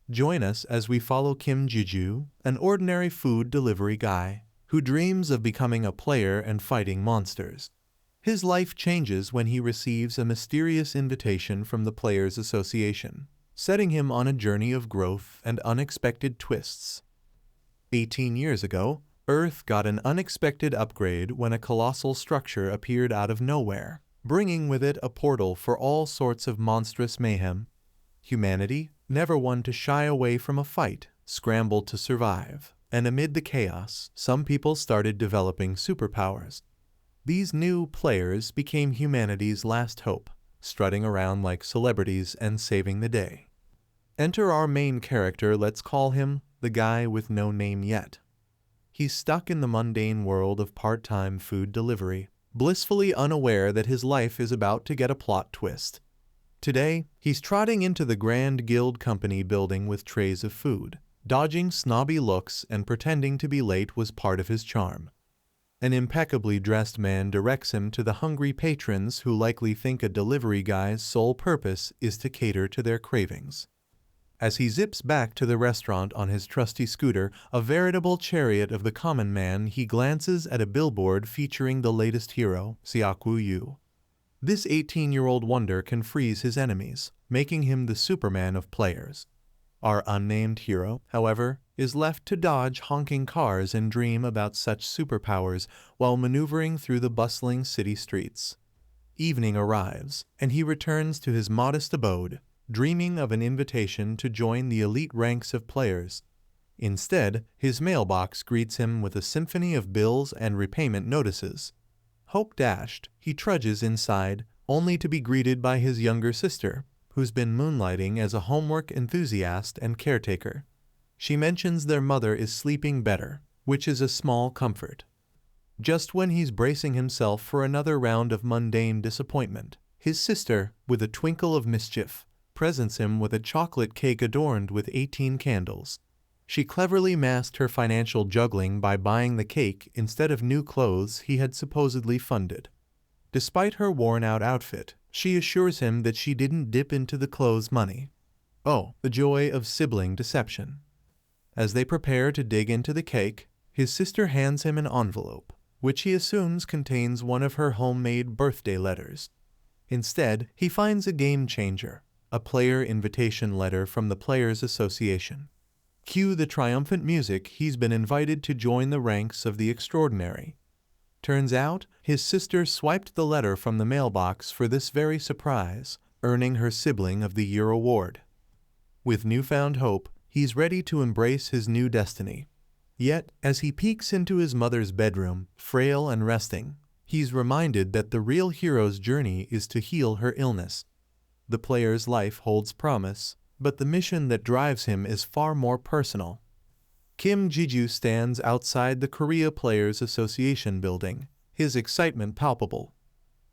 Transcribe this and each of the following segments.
Join us as we follow Kim GiGyu, an ordinary food delivery guy who dreams of becoming a player and fighting monsters. His life changes when he receives a mysterious invitation from the Players Association, setting him on a journey of growth and unexpected twists. 18 years ago, Earth got an unexpected upgrade when a colossal structure appeared out of nowhere, bringing with it a portal for all sorts of monstrous mayhem. Humanity, never one to shy away from a fight, scrambled to survive, and amid the chaos, some people started developing superpowers. These new players became humanity's last hope, strutting around like celebrities and saving the day. Enter our main character, let's call him the guy with no name yet. He's stuck in the mundane world of part-time food delivery, blissfully unaware that his life is about to get a plot twist. Today, he's trotting into the Grand Guild Company building with trays of food. Dodging snobby looks and pretending to be late was part of his charm. An impeccably dressed man directs him to the hungry patrons who likely think a delivery guy's sole purpose is to cater to their cravings. As he zips back to the restaurant on his trusty scooter, a veritable chariot of the common man, he glances at a billboard featuring the latest hero, Yu. This 18-year-old wonder can freeze his enemies, making him the Superman of players. Our unnamed hero, however, is left to dodge honking cars and dream about such superpowers while maneuvering through the bustling city streets. Evening arrives, and he returns to his modest abode, dreaming of an invitation to join the elite ranks of players. Instead, his mailbox greets him with a symphony of bills and repayment notices. Hope dashed, he trudges inside, only to be greeted by his younger sister, who's been moonlighting as a homework enthusiast and caretaker. She mentions their mother is sleeping better, which is a small comfort. Just when he's bracing himself for another round of mundane disappointment, his sister, with a twinkle of mischief, presents him with a chocolate cake adorned with 18 candles. She cleverly masked her financial juggling by buying the cake instead of new clothes he had supposedly funded. Despite her worn-out outfit, she assures him that she didn't dip into the clothes money. Oh, the joy of sibling deception. As they prepare to dig into the cake, his sister hands him an envelope, which he assumes contains one of her homemade birthday letters. Instead, he finds a game changer, a player invitation letter from the Players Association. Cue the triumphant music, he's been invited to join the ranks of the extraordinary. Turns out, his sister swiped the letter from the mailbox for this very surprise, earning her Sibling of the Year award. With newfound hope, he's ready to embrace his new destiny. Yet, as he peeks into his mother's bedroom, frail and resting, he's reminded that the real hero's journey is to heal her illness. The player's life holds promise, but the mission that drives him is far more personal. Kim GiGyu stands outside the Korea Players Association building, his excitement palpable.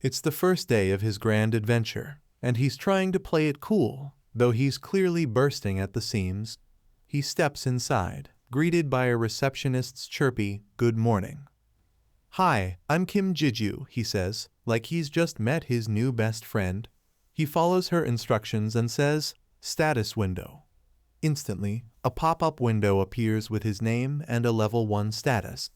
It's the first day of his grand adventure, and he's trying to play it cool, though he's clearly bursting at the seams. He steps inside, greeted by a receptionist's chirpy, "Good morning." "Hi, I'm Kim GiGyu," he says, like he's just met his new best friend. He follows her instructions and says, "Status window." Instantly, a pop-up window appears with his name and a level 1 status.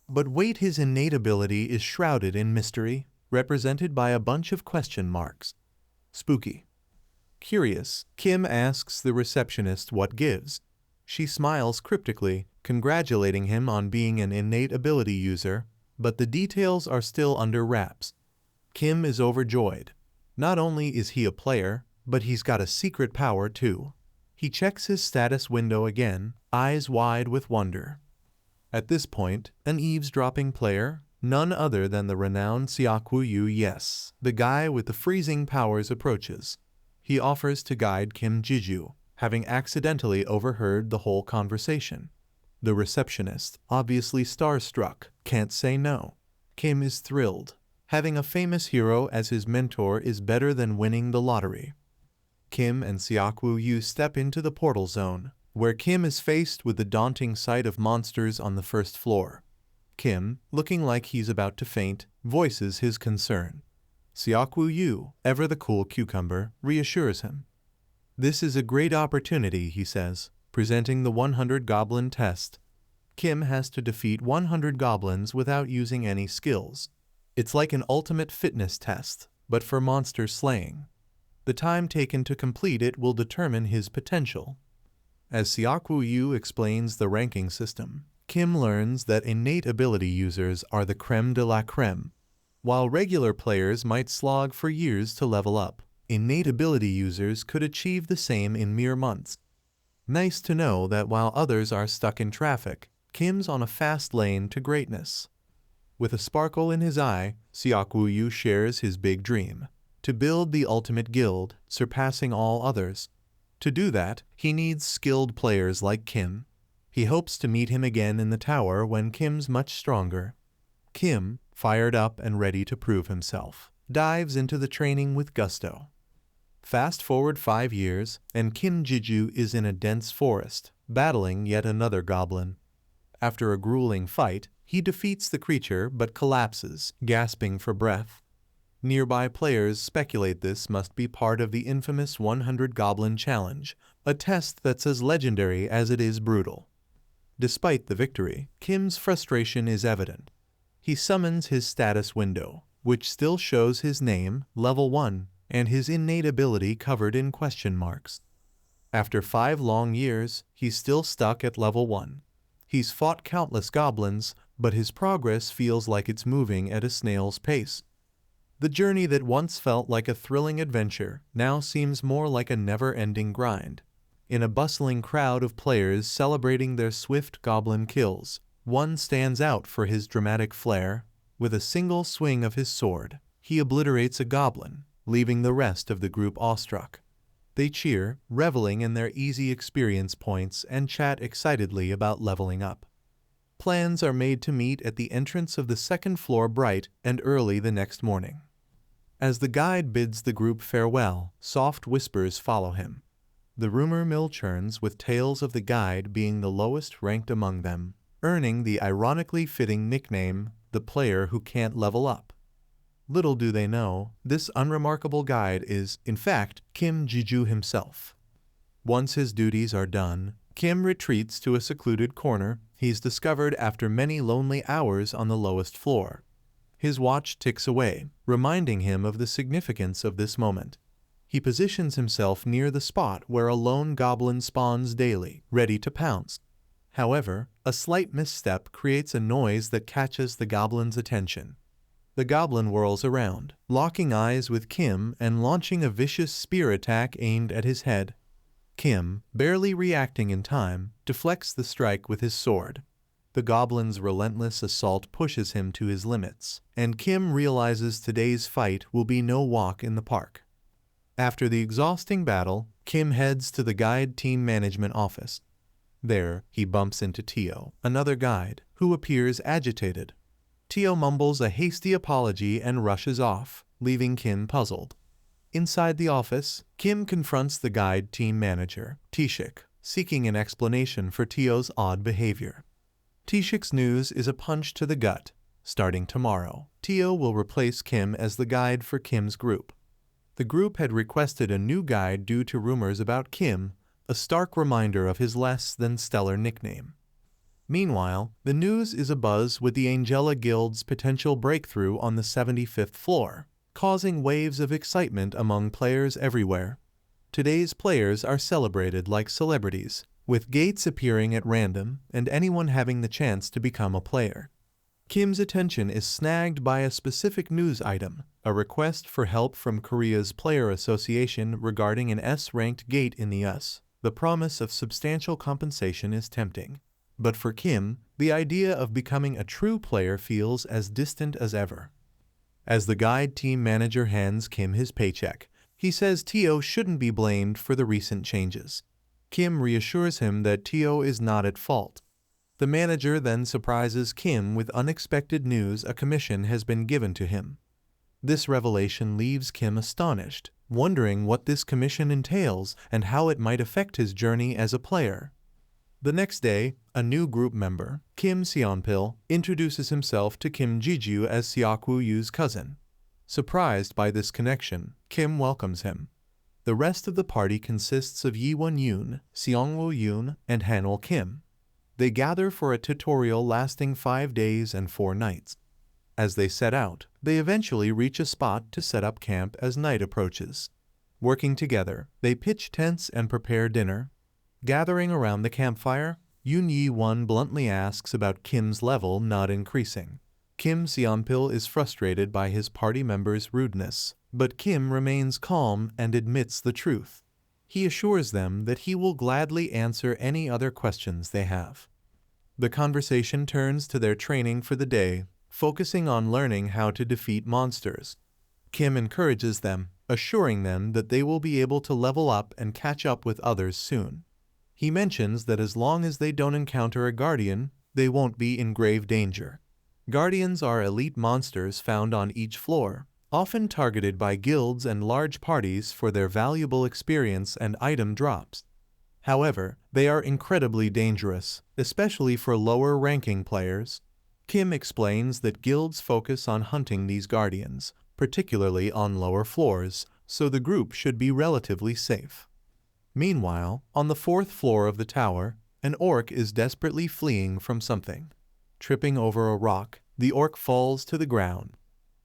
But wait, his innate ability is shrouded in mystery, represented by a bunch of question marks. Spooky. Curious, Kim asks the receptionist what gives. She smiles cryptically, congratulating him on being an innate ability user, but the details are still under wraps. Kim is overjoyed. Not only is he a player, but he's got a secret power too. He checks his status window again, eyes wide with wonder. At this point, an eavesdropping player, none other than the renowned Yu, yes, the guy with the freezing powers, approaches. He offers to guide Kim GiGyu, having accidentally overheard the whole conversation. The receptionist, obviously starstruck, can't say no. Kim is thrilled. Having a famous hero as his mentor is better than winning the lottery. Kim and Yu step into the portal zone, where Kim is faced with the daunting sight of monsters on the first floor. Kim, looking like he's about to faint, voices his concern. Yu, ever the cool cucumber, reassures him. "This is a great opportunity," he says, presenting the 100 goblin test. Kim has to defeat 100 goblins without using any skills. It's like an ultimate fitness test, but for monster slaying. The time taken to complete it will determine his potential. As Yu explains the ranking system, Kim learns that innate ability users are the creme de la creme. While regular players might slog for years to level up, innate ability users could achieve the same in mere months. Nice to know that while others are stuck in traffic, Kim's on a fast lane to greatness. With a sparkle in his eye, Yu shares his big dream: to build the ultimate guild, surpassing all others. To do that, he needs skilled players like Kim. He hopes to meet him again in the tower when Kim's much stronger. Kim, fired up and ready to prove himself, dives into the training with gusto. Fast forward 5 years, and Kim GiGyu is in a dense forest, battling yet another goblin. After a grueling fight, he defeats the creature but collapses, gasping for breath. Nearby players speculate this must be part of the infamous 100 Goblin Challenge, a test that's as legendary as it is brutal. Despite the victory, Kim's frustration is evident. He summons his status window, which still shows his name, level 1, and his innate ability covered in question marks. After 5 long years, he's still stuck at level 1. He's fought countless goblins, but his progress feels like it's moving at a snail's pace. The journey that once felt like a thrilling adventure now seems more like a never-ending grind. In a bustling crowd of players celebrating their swift goblin kills, one stands out for his dramatic flair. With a single swing of his sword, he obliterates a goblin, leaving the rest of the group awestruck. They cheer, reveling in their easy experience points, and chat excitedly about leveling up. Plans are made to meet at the entrance of the second floor bright and early the next morning. As the guide bids the group farewell, soft whispers follow him. The rumor mill churns with tales of the guide being the lowest ranked among them, earning the ironically fitting nickname, the player who can't level up. Little do they know, this unremarkable guide is, in fact, Kim GiGyu himself. Once his duties are done, Kim retreats to a secluded corner he's discovered after many lonely hours on the lowest floor. His watch ticks away, reminding him of the significance of this moment. He positions himself near the spot where a lone goblin spawns daily, ready to pounce. However, a slight misstep creates a noise that catches the goblin's attention. The goblin whirls around, locking eyes with Kim and launching a vicious spear attack aimed at his head. Kim, barely reacting in time, deflects the strike with his sword. The goblin's relentless assault pushes him to his limits, and Kim realizes today's fight will be no walk in the park. After the exhausting battle, Kim heads to the guide team management office. There, he bumps into Tio, another guide, who appears agitated. Tio mumbles a hasty apology and rushes off, leaving Kim puzzled. Inside the office, Kim confronts the guide team manager, Tishik, seeking an explanation for Tio's odd behavior. Tishik's news is a punch to the gut. Starting tomorrow, Tio will replace Kim as the guide for Kim's group. The group had requested a new guide due to rumors about Kim, a stark reminder of his less than stellar nickname. Meanwhile, the news is abuzz with the Angela Guild's potential breakthrough on the 75th floor, causing waves of excitement among players everywhere. Today's players are celebrated like celebrities, with gates appearing at random and anyone having the chance to become a player. Kim's attention is snagged by a specific news item, a request for help from Korea's Player Association regarding an S-ranked gate in the US. The promise of substantial compensation is tempting. But for Kim, the idea of becoming a true player feels as distant as ever. As the guide team manager hands Kim his paycheck, he says Tio shouldn't be blamed for the recent changes. Kim reassures him that Tio is not at fault. The manager then surprises Kim with unexpected news: a commission has been given to him. This revelation leaves Kim astonished, wondering what this commission entails and how it might affect his journey as a player. The next day, a new group member, Kim Seonpil, introduces himself to Kim GiGyu as Seokwoo-yu's cousin. Surprised by this connection, Kim welcomes him. The rest of the party consists of Yi-won Yoon, Seong-woo Yoon, and Hanwol Kim. They gather for a tutorial lasting 5 days and 4 nights. As they set out, they eventually reach a spot to set up camp as night approaches. Working together, they pitch tents and prepare dinner. Gathering around the campfire, Yoon Yi-won bluntly asks about Kim's level not increasing. Kim Seonpil is frustrated by his party members' rudeness, but Kim remains calm and admits the truth. He assures them that he will gladly answer any other questions they have. The conversation turns to their training for the day, focusing on learning how to defeat monsters. Kim encourages them, assuring them that they will be able to level up and catch up with others soon. He mentions that as long as they don't encounter a guardian, they won't be in grave danger. Guardians are elite monsters found on each floor, often targeted by guilds and large parties for their valuable experience and item drops. However, they are incredibly dangerous, especially for lower-ranking players. Kim explains that guilds focus on hunting these guardians, particularly on lower floors, so the group should be relatively safe. Meanwhile, on the 4th floor of the tower, an orc is desperately fleeing from something. Tripping over a rock, the orc falls to the ground.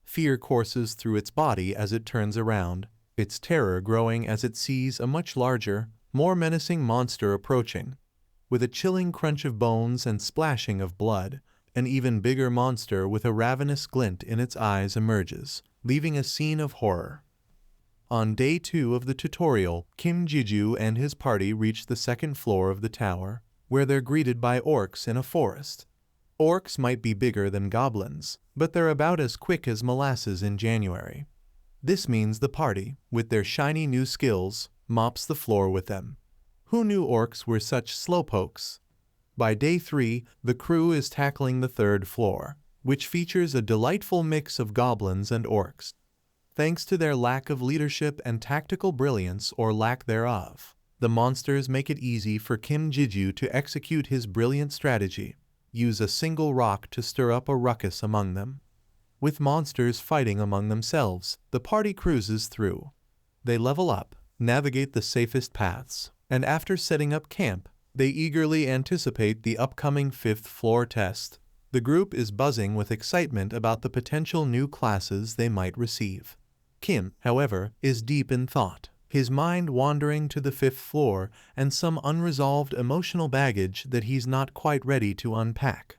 Fear courses through its body as it turns around, its terror growing as it sees a much larger, more menacing monster approaching. With a chilling crunch of bones and splashing of blood, an even bigger monster with a ravenous glint in its eyes emerges, leaving a scene of horror. On day 2 of the tutorial, Kim GiGyu and his party reach the 2nd floor of the tower, where they're greeted by orcs in a forest. Orcs might be bigger than goblins, but they're about as quick as molasses in January. This means the party, with their shiny new skills, mops the floor with them. Who knew orcs were such slowpokes? By day 3, the crew is tackling the 3rd floor, which features a delightful mix of goblins and orcs. Thanks to their lack of leadership and tactical brilliance or lack thereof, the monsters make it easy for Kim GiGyu to execute his brilliant strategy, use a single rock to stir up a ruckus among them. With monsters fighting among themselves, the party cruises through. They level up, navigate the safest paths, and after setting up camp, they eagerly anticipate the upcoming 5th floor test. The group is buzzing with excitement about the potential new classes they might receive. Kim, however, is deep in thought, his mind wandering to the 5th floor and some unresolved emotional baggage that he's not quite ready to unpack.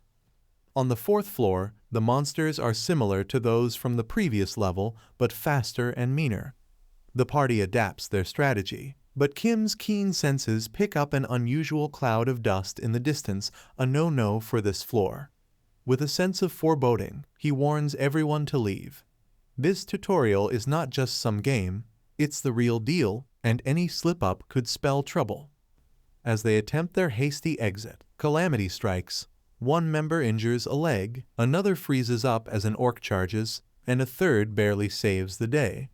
On the 4th floor, the monsters are similar to those from the previous level, but faster and meaner. The party adapts their strategy, but Kim's keen senses pick up an unusual cloud of dust in the distance, a no-no for this floor. With a sense of foreboding, he warns everyone to leave. This tutorial is not just some game, it's the real deal, and any slip-up could spell trouble. As they attempt their hasty exit, calamity strikes. One member injures a leg, another freezes up as an orc charges, and a third barely saves the day.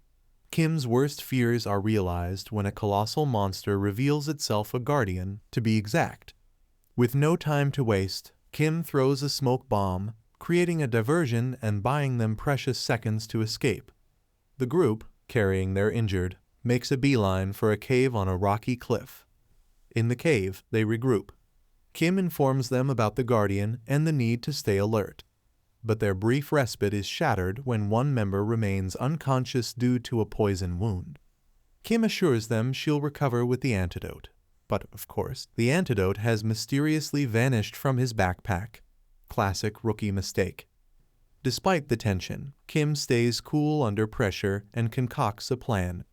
Kim's worst fears are realized when a colossal monster reveals itself a guardian, to be exact. With no time to waste, Kim throws a smoke bomb, creating a diversion and buying them precious seconds to escape. The group, carrying their injured, makes a beeline for a cave on a rocky cliff. In the cave, they regroup. Kim informs them about the guardian and the need to stay alert. But their brief respite is shattered when one member remains unconscious due to a poison wound. Kim assures them she'll recover with the antidote. But, of course, the antidote has mysteriously vanished from his backpack. Classic rookie mistake. Despite the tension, Kim stays cool under pressure and concocts a plan.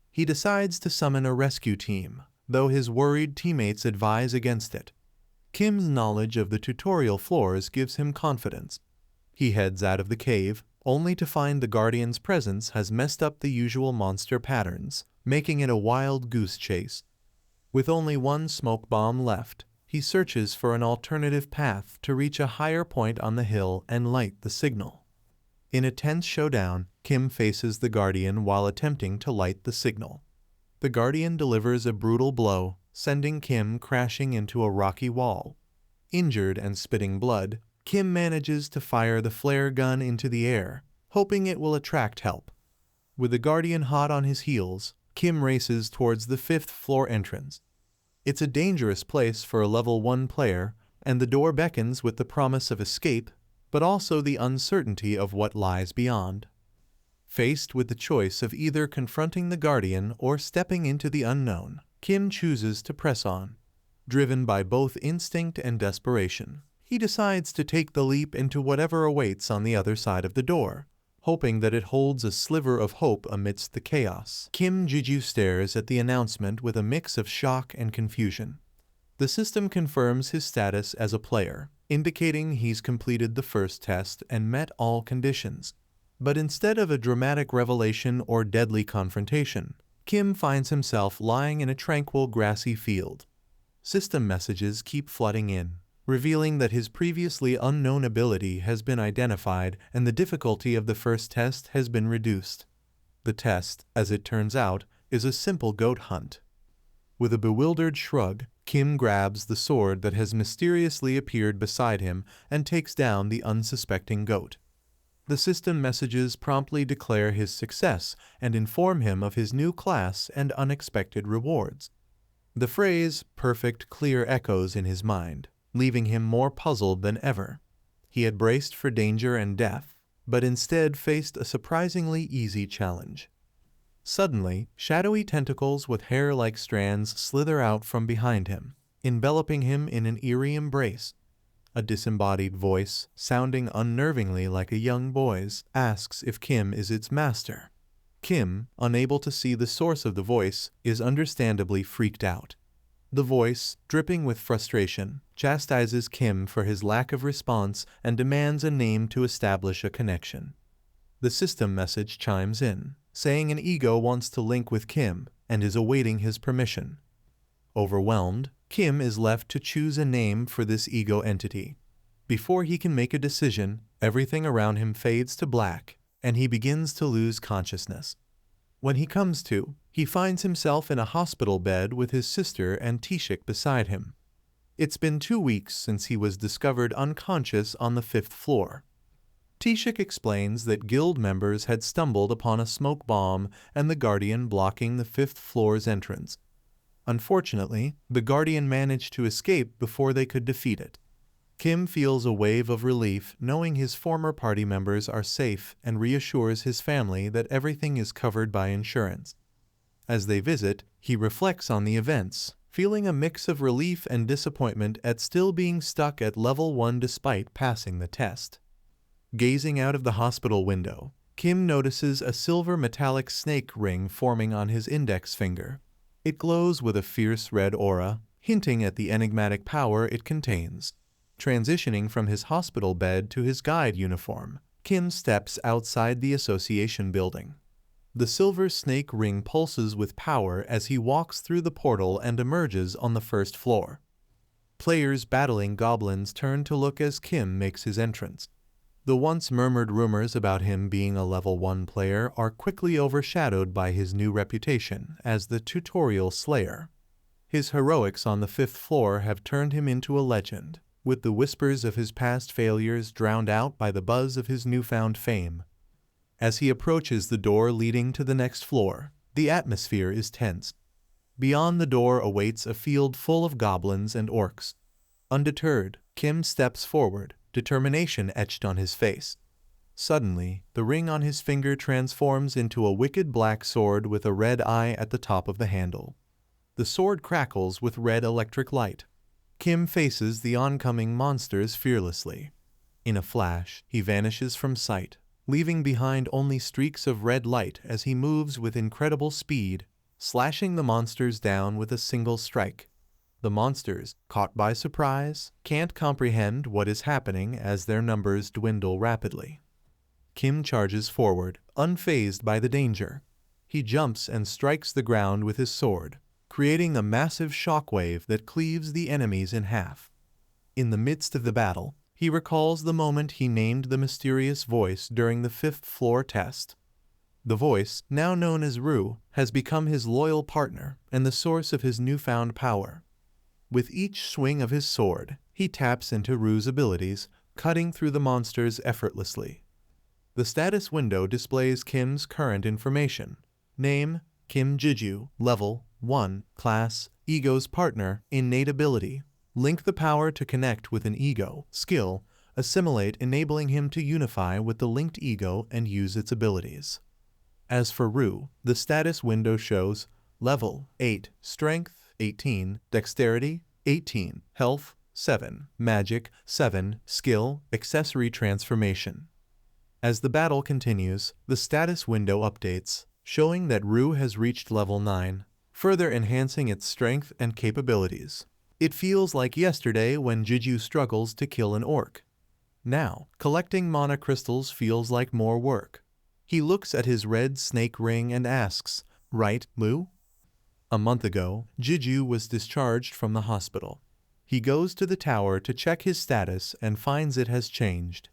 He decides to summon a rescue team, though his worried teammates advise against it. Kim's knowledge of the tutorial floors gives him confidence. He heads out of the cave, only to find the Guardian's presence has messed up the usual monster patterns, making it a wild goose chase. With only one smoke bomb left, he searches for an alternative path to reach a higher point on the hill and light the signal. In a tense showdown, Kim faces the Guardian while attempting to light the signal. The Guardian delivers a brutal blow, sending Kim crashing into a rocky wall. Injured and spitting blood, Kim manages to fire the flare gun into the air, hoping it will attract help. With the Guardian hot on his heels, Kim races towards the 5th floor entrance. It's a dangerous place for a level 1 player, and the door beckons with the promise of escape, but also the uncertainty of what lies beyond. Faced with the choice of either confronting the Guardian or stepping into the unknown, Kim chooses to press on. Driven by both instinct and desperation, he decides to take the leap into whatever awaits on the other side of the door, hoping that it holds a sliver of hope amidst the chaos. Kim GiGyu stares at the announcement with a mix of shock and confusion. The system confirms his status as a player, indicating he's completed the first test and met all conditions. But instead of a dramatic revelation or deadly confrontation, Kim finds himself lying in a tranquil grassy field. System messages keep flooding in, revealing that his previously unknown ability has been identified and the difficulty of the first test has been reduced. The test, as it turns out, is a simple goat hunt. With a bewildered shrug, Kim grabs the sword that has mysteriously appeared beside him and takes down the unsuspecting goat. The system messages promptly declare his success and inform him of his new class and unexpected rewards. The phrase "perfect clear" echoes in his mind, leaving him more puzzled than ever. He had braced for danger and death, but instead faced a surprisingly easy challenge. Suddenly, shadowy tentacles with hair like strands slither out from behind him, enveloping him in an eerie embrace. A disembodied voice, sounding unnervingly like a young boy's, asks if Kim is its master. Kim, unable to see the source of the voice, is understandably freaked out. The voice, dripping with frustration, chastises Kim for his lack of response and demands a name to establish a connection. The system message chimes in, saying an ego wants to link with Kim and is awaiting his permission. Overwhelmed, Kim is left to choose a name for this ego entity. Before he can make a decision, everything around him fades to black, and he begins to lose consciousness. When he comes to, he finds himself in a hospital bed with his sister and Tishik beside him. It's been 2 weeks since he was discovered unconscious on the 5th floor. Tishik explains that guild members had stumbled upon a smoke bomb and the Guardian blocking the 5th floor's entrance. Unfortunately, the Guardian managed to escape before they could defeat it. Kim feels a wave of relief knowing his former party members are safe and reassures his family that everything is covered by insurance. As they visit, he reflects on the events, feeling a mix of relief and disappointment at still being stuck at level 1 despite passing the test. Gazing out of the hospital window, Kim notices a silver metallic snake ring forming on his index finger. It glows with a fierce red aura, hinting at the enigmatic power it contains. Transitioning from his hospital bed to his guide uniform, Kim steps outside the association building. The silver snake ring pulses with power as he walks through the portal and emerges on the 1st floor. Players battling goblins turn to look as Kim makes his entrance. The once murmured rumors about him being a level 1 player are quickly overshadowed by his new reputation as the tutorial slayer. His heroics on the 5th floor have turned him into a legend, with the whispers of his past failures drowned out by the buzz of his newfound fame. As he approaches the door leading to the next floor, the atmosphere is tense. Beyond the door awaits a field full of goblins and orcs. Undeterred, Kim steps forward, determination etched on his face. Suddenly, the ring on his finger transforms into a wicked black sword with a red eye at the top of the handle. The sword crackles with red electric light. Kim faces the oncoming monsters fearlessly. In a flash, he vanishes from sight, leaving behind only streaks of red light as he moves with incredible speed, slashing the monsters down with a single strike. The monsters, caught by surprise, can't comprehend what is happening as their numbers dwindle rapidly. Kim charges forward, unfazed by the danger. He jumps and strikes the ground with his sword, creating a massive shockwave that cleaves the enemies in half. In the midst of the battle, he recalls the moment he named the mysterious voice during the 5th floor test. The voice, now known as Ru, has become his loyal partner and the source of his newfound power. With each swing of his sword, he taps into Ru's abilities, cutting through the monsters effortlessly. The status window displays Kim's current information: name, Kim GiGyu, Level 1, Class, Ego's Partner, Innate Ability. Link the power to connect with an ego. Skill, Assimilate, enabling him to unify with the linked ego and use its abilities. As for Ru, the status window shows Level 8, Strength 18, Dexterity 18, Health 7, Magic 7, Skill, Accessory Transformation. As the battle continues, the status window updates, showing that Ru has reached level 9, further enhancing its strength and capabilities. It feels like yesterday when GiGyu struggles to kill an orc. Now, collecting mana crystals feels like more work. He looks at his red snake ring and asks, "Right, Lu?" A month ago, GiGyu was discharged from the hospital. He goes to the tower to check his status and finds it has changed.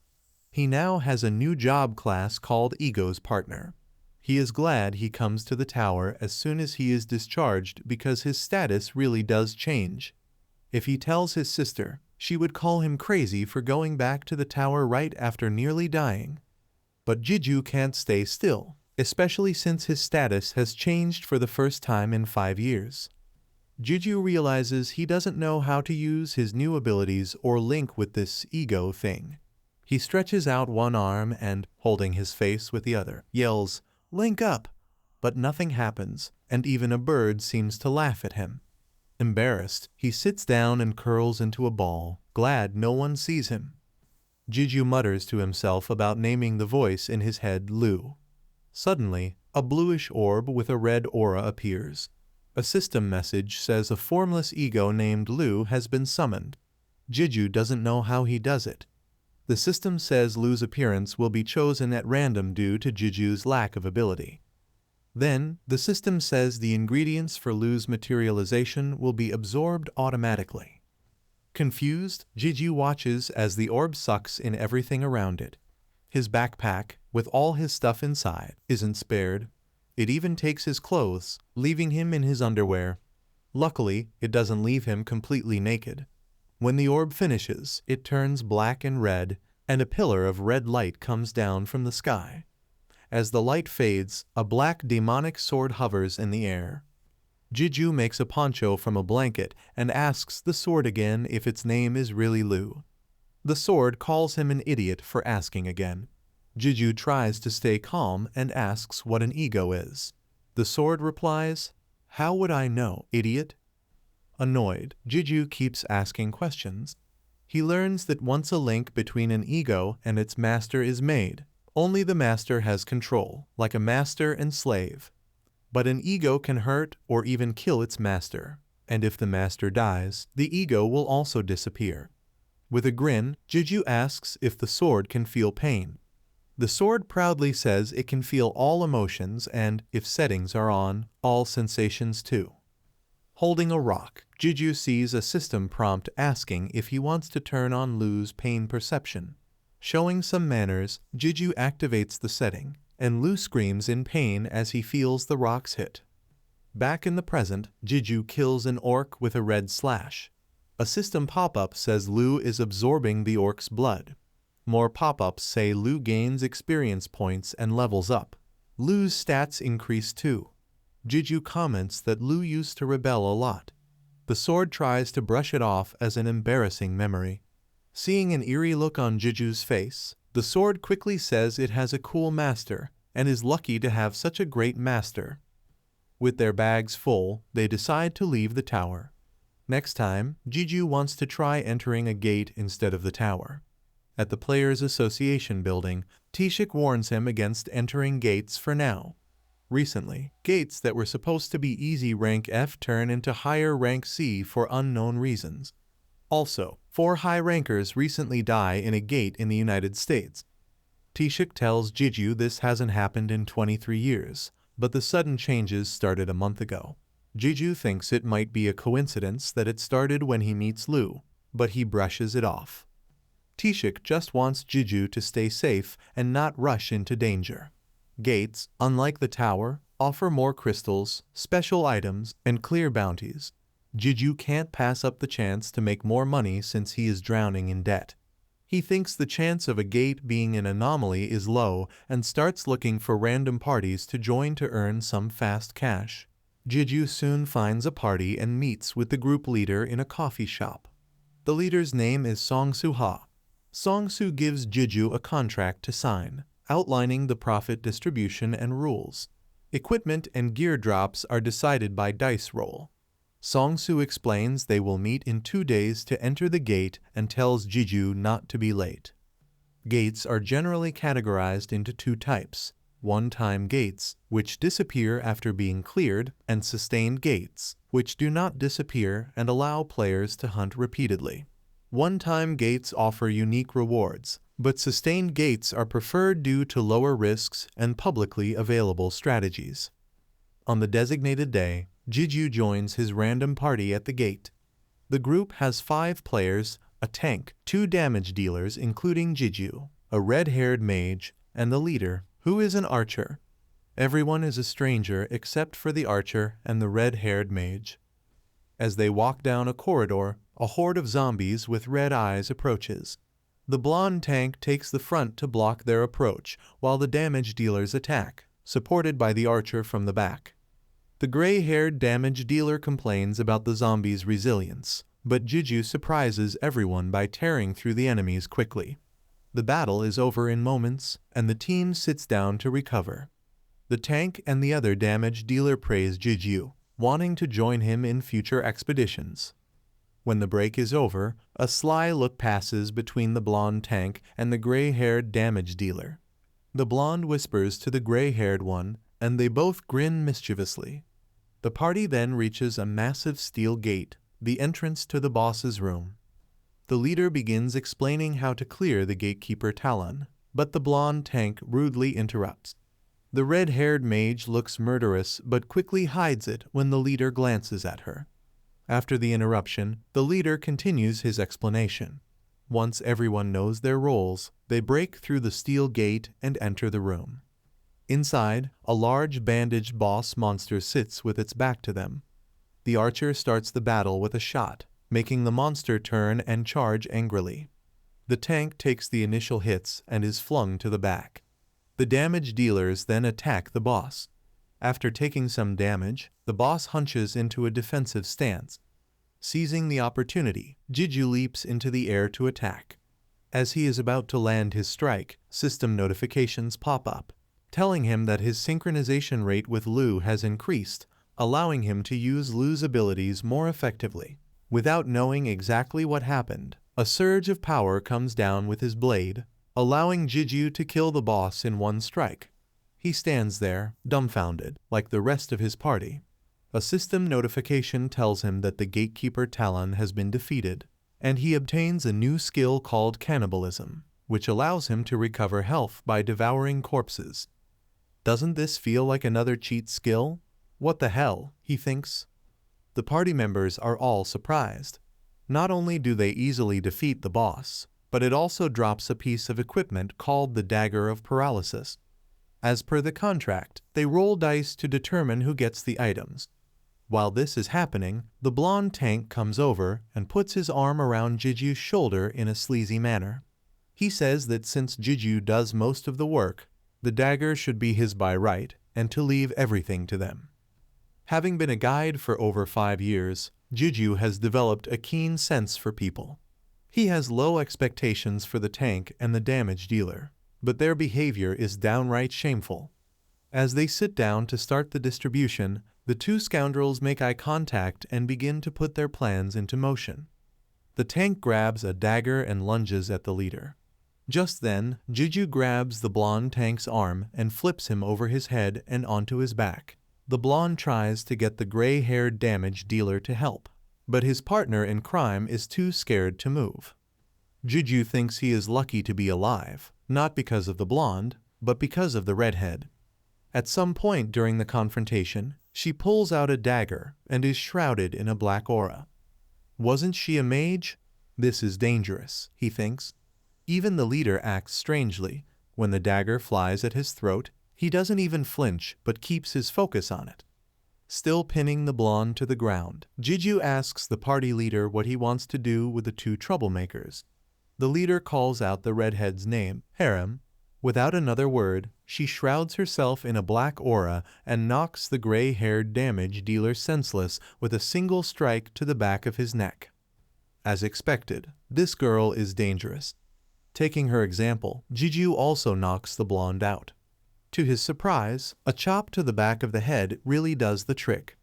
He now has a new job class called Ego's Partner. He is glad he comes to the tower as soon as he is discharged because his status really does change. If he tells his sister, she would call him crazy for going back to the tower right after nearly dying. But GiGyu can't stay still, especially since his status has changed for the first time in 5 years. GiGyu realizes he doesn't know how to use his new abilities or link with this ego thing. He stretches out one arm and, holding his face with the other, yells, "Link up!" But nothing happens, and even a bird seems to laugh at him. Embarrassed, he sits down and curls into a ball, glad no one sees him. GiGyu mutters to himself about naming the voice in his head Lu. Suddenly, a bluish orb with a red aura appears. A system message says a formless ego named Lu has been summoned. GiGyu doesn't know how he does it. The system says Lu's appearance will be chosen at random due to GiGyu's lack of ability. Then, the system says the ingredients for Lu's materialization will be absorbed automatically. Confused, GiGyu watches as the orb sucks in everything around it. His backpack, with all his stuff inside, isn't spared. It even takes his clothes, leaving him in his underwear. Luckily, it doesn't leave him completely naked. When the orb finishes, it turns black and red, and a pillar of red light comes down from the sky. As the light fades, a black demonic sword hovers in the air. GiGyu makes a poncho from a blanket and asks the sword again if its name is really Lu. The sword calls him an idiot for asking again. GiGyu tries to stay calm and asks what an ego is. The sword replies, "How would I know, idiot?" Annoyed, GiGyu keeps asking questions. He learns that once a link between an ego and its master is made, only the master has control, like a master and slave. But an ego can hurt or even kill its master, and if the master dies, the ego will also disappear. With a grin, GiGyu asks if the sword can feel pain. The sword proudly says it can feel all emotions and, if settings are on, all sensations too. Holding a rock, GiGyu sees a system prompt asking if he wants to turn on Lu's pain perception. Showing some manners, GiGyu activates the setting, and Lu screams in pain as he feels the rocks hit. Back in the present, GiGyu kills an orc with a red slash. A system pop-up says Lu is absorbing the orc's blood. More pop-ups say Lu gains experience points and levels up. Lu's stats increase too. GiGyu comments that Lu used to rebel a lot. The sword tries to brush it off as an embarrassing memory. Seeing an eerie look on GiGyu's face, the sword quickly says it has a cool master and is lucky to have such a great master. With their bags full, they decide to leave the tower. Next time, GiGyu wants to try entering a gate instead of the tower. At the Players Association building, Tishik warns him against entering gates for now. Recently, gates that were supposed to be easy rank F turn into higher rank C for unknown reasons. Also, 4 high rankers recently die in a gate in the United States. Tishik tells GiGyu this hasn't happened in 23 years, but the sudden changes started a month ago. GiGyu thinks it might be a coincidence that it started when he meets Lu, but he brushes it off. Tishik just wants GiGyu to stay safe and not rush into danger. Gates, unlike the tower, offer more crystals, special items, and clear bounties. GiGyu can't pass up the chance to make more money since he is drowning in debt. He thinks the chance of a gate being an anomaly is low and starts looking for random parties to join to earn some fast cash. GiGyu soon finds a party and meets with the group leader in a coffee shop. The leader's name is Song-Soo-ha. Song-Soo gives GiGyu a contract to sign, outlining the profit distribution and rules. Equipment and gear drops are decided by dice roll. Song-Soo explains they will meet in 2 days to enter the gate and tells GiGyu not to be late. Gates are generally categorized into 2 types: one-time gates, which disappear after being cleared, and sustained gates, which do not disappear and allow players to hunt repeatedly. One-time gates offer unique rewards, but sustained gates are preferred due to lower risks and publicly available strategies. On the designated day, GiGyu joins his random party at the gate. The group has 5 players, a tank, 2 damage dealers including GiGyu, a red-haired mage, and the leader, who is an archer. Everyone is a stranger except for the archer and the red-haired mage. As they walk down a corridor, a horde of zombies with red eyes approaches. The blonde tank takes the front to block their approach, while the damage dealers attack, supported by the archer from the back. The gray-haired damage dealer complains about the zombies' resilience, but GiGyu surprises everyone by tearing through the enemies quickly. The battle is over in moments, and the team sits down to recover. The tank and the other damage dealer praise GiGyu, wanting to join him in future expeditions. When the break is over, a sly look passes between the blonde tank and the gray-haired damage dealer. The blonde whispers to the gray-haired one, and they both grin mischievously. The party then reaches a massive steel gate, the entrance to the boss's room. The leader begins explaining how to clear the gatekeeper Talon, but the blonde tank rudely interrupts. The red-haired mage looks murderous but quickly hides it when the leader glances at her. After the interruption, the leader continues his explanation. Once everyone knows their roles, they break through the steel gate and enter the room. Inside, a large bandaged boss monster sits with its back to them. The archer starts the battle with a shot, making the monster turn and charge angrily. The tank takes the initial hits and is flung to the back. The damage dealers then attack the boss. After taking some damage, the boss hunches into a defensive stance. Seizing the opportunity, GiGyu leaps into the air to attack. As he is about to land his strike, system notifications pop up, telling him that his synchronization rate with Lu has increased, allowing him to use Lu's abilities more effectively. Without knowing exactly what happened, a surge of power comes down with his blade, allowing GiGyu to kill the boss in one strike. He stands there, dumbfounded, like the rest of his party. A system notification tells him that the gatekeeper Talon has been defeated, and he obtains a new skill called cannibalism, which allows him to recover health by devouring corpses. Doesn't this feel like another cheat skill? What the hell, he thinks. The party members are all surprised. Not only do they easily defeat the boss, but it also drops a piece of equipment called the Dagger of Paralysis. As per the contract, they roll dice to determine who gets the items. While this is happening, the blonde tank comes over and puts his arm around GiGyu's shoulder in a sleazy manner. He says that since GiGyu does most of the work, the dagger should be his by right, and to leave everything to them. Having been a guide for over 5 years, GiGyu has developed a keen sense for people. He has low expectations for the tank and the damage dealer, but their behavior is downright shameful. As they sit down to start the distribution, the 2 scoundrels make eye contact and begin to put their plans into motion. The tank grabs a dagger and lunges at the leader. Just then, GiGyu grabs the blonde tank's arm and flips him over his head and onto his back. The blonde tries to get the gray-haired damage dealer to help, but his partner in crime is too scared to move. GiGyu thinks he is lucky to be alive, not because of the blonde, but because of the redhead. At some point during the confrontation, she pulls out a dagger and is shrouded in a black aura. Wasn't she a mage? This is dangerous, he thinks. Even the leader acts strangely. When the dagger flies at his throat, he doesn't even flinch but keeps his focus on it. Still pinning the blonde to the ground, GiGyu asks the party leader what he wants to do with the 2 troublemakers. the leader calls out the redhead's name, Harem. Without another word, she shrouds herself in a black aura and knocks the gray-haired damage dealer senseless with a single strike to the back of his neck. As expected, this girl is dangerous. Taking her example, GiGyu also knocks the blonde out. To his surprise, a chop to the back of the head really does the trick.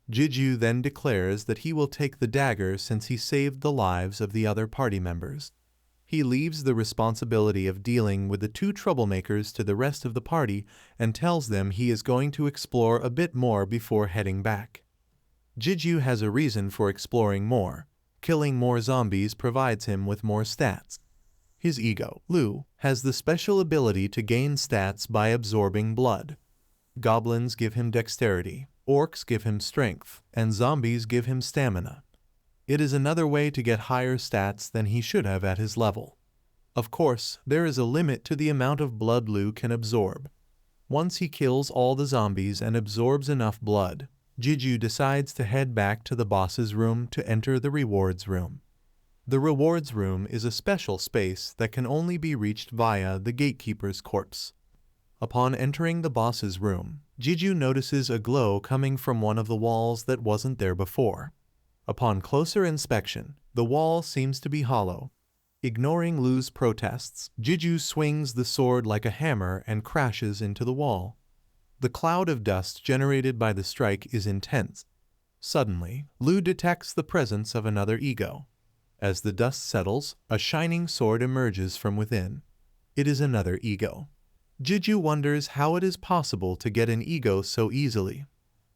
GiGyu then declares that he will take the dagger since he saved the lives of the other party members. He leaves the responsibility of dealing with the two troublemakers to the rest of the party and tells them he is going to explore a bit more before heading back. GiGyu has a reason for exploring more. Killing more zombies provides him with more stats. His ego, Lu, has the special ability to gain stats by absorbing blood. Goblins give him dexterity, orcs give him strength, and zombies give him stamina. It is another way to get higher stats than he should have at his level. Of course, there is a limit to the amount of blood Lu can absorb. Once he kills all the zombies and absorbs enough blood, GiGyu decides to head back to the boss's room to enter the rewards room. The rewards room is a special space that can only be reached via the gatekeeper's corpse. Upon entering the boss's room, GiGyu notices a glow coming from one of the walls that wasn't there before. Upon closer inspection, the wall seems to be hollow. Ignoring Lu's protests, GiGyu swings the sword like a hammer and crashes into the wall. The cloud of dust generated by the strike is intense. Suddenly, Lu detects the presence of another ego. As the dust settles, a shining sword emerges from within. It is another ego. GiGyu wonders how it is possible to get an ego so easily.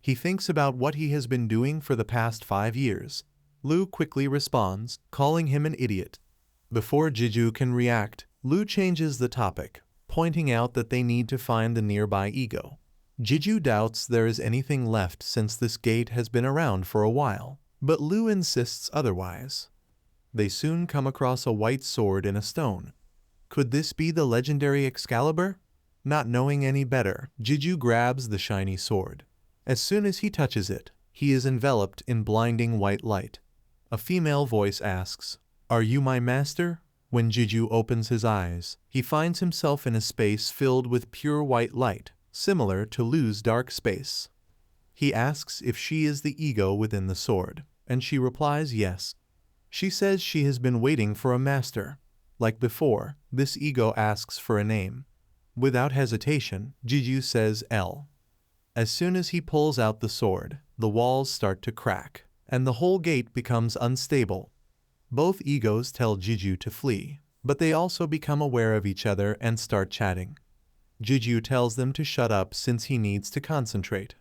He thinks about what he has been doing for the past 5 years. Lu quickly responds, calling him an idiot. Before GiGyu can react, Lu changes the topic, pointing out that they need to find the nearby ego. GiGyu doubts there is anything left since this gate has been around for a while, but Lu insists otherwise. They soon come across a white sword in a stone. Could this be the legendary Excalibur? Not knowing any better, GiGyu grabs the shiny sword. As soon as he touches it, he is enveloped in blinding white light. A female voice asks, "Are you my master?" When GiGyu opens his eyes, he finds himself in a space filled with pure white light, similar to Lu's dark space. He asks if she is the ego within the sword, and she replies yes. She says she has been waiting for a master. Like before, this ego asks for a name. Without hesitation, GiGyu says L. As soon as he pulls out the sword, the walls start to crack, and the whole gate becomes unstable. Both egos tell GiGyu to flee, but they also become aware of each other and start chatting. GiGyu tells them to shut up since he needs to concentrate.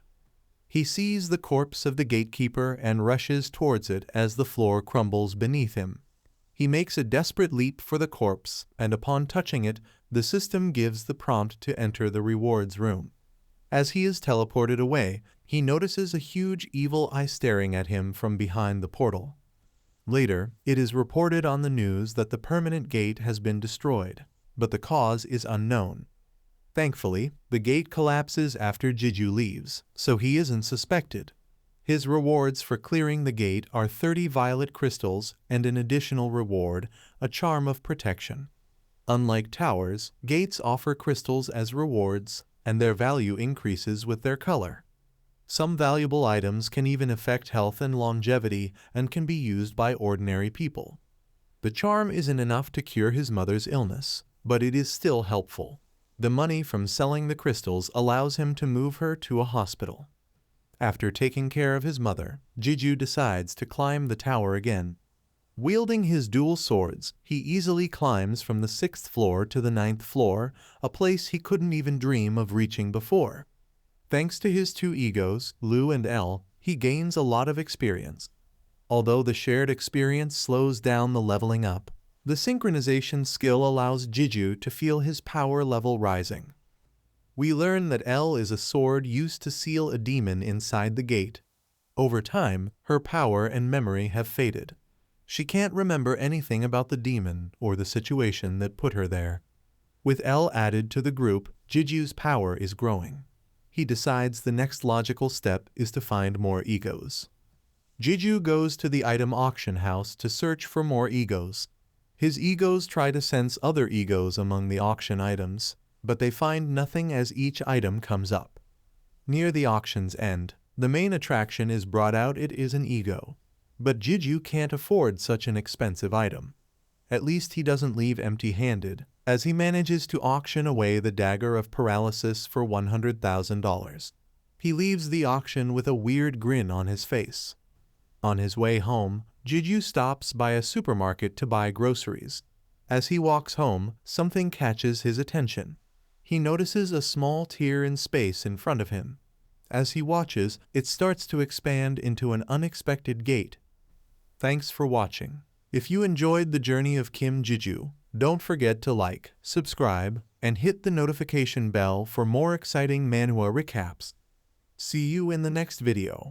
He sees the corpse of the gatekeeper and rushes towards it as the floor crumbles beneath him. He makes a desperate leap for the corpse, and upon touching it, the system gives the prompt to enter the rewards room. As he is teleported away, he notices a huge evil eye staring at him from behind the portal. Later, it is reported on the news that the permanent gate has been destroyed, but the cause is unknown. Thankfully, the gate collapses after GiGyu leaves, so he isn't suspected. His rewards for clearing the gate are 30 violet crystals and an additional reward, a charm of protection. Unlike towers, gates offer crystals as rewards, and their value increases with their color. Some valuable items can even affect health and longevity and can be used by ordinary people. The charm isn't enough to cure his mother's illness, but it is still helpful. The money from selling the crystals allows him to move her to a hospital. After taking care of his mother, GiGyu decides to climb the tower again. Wielding his dual swords, he easily climbs from the 6th floor to the 9th floor, a place he couldn't even dream of reaching before. Thanks to his two egos, Lu and L, he gains a lot of experience. Although the shared experience slows down the leveling up, the synchronization skill allows GiGyu to feel his power level rising. We learn that L is a sword used to seal a demon inside the gate. Over time, her power and memory have faded. She can't remember anything about the demon or the situation that put her there. With L added to the group, GiGyu's power is growing. He decides the next logical step is to find more egos. GiGyu goes to the item auction house to search for more egos. His egos try to sense other egos among the auction items, but they find nothing as each item comes up. Near the auction's end, the main attraction is brought out. It is an ego. But GiGyu can't afford such an expensive item. At least he doesn't leave empty-handed, as he manages to auction away the dagger of paralysis for $100,000. He leaves the auction with a weird grin on his face. On his way home, GiGyu stops by a supermarket to buy groceries. As he walks home, something catches his attention. He notices a small tear in space in front of him. As he watches, it starts to expand into an unexpected gate. Thanks for watching. If you enjoyed the journey of Kim GiGyu, don't forget to like, subscribe, and hit the notification bell for more exciting manhwa recaps. See you in the next video.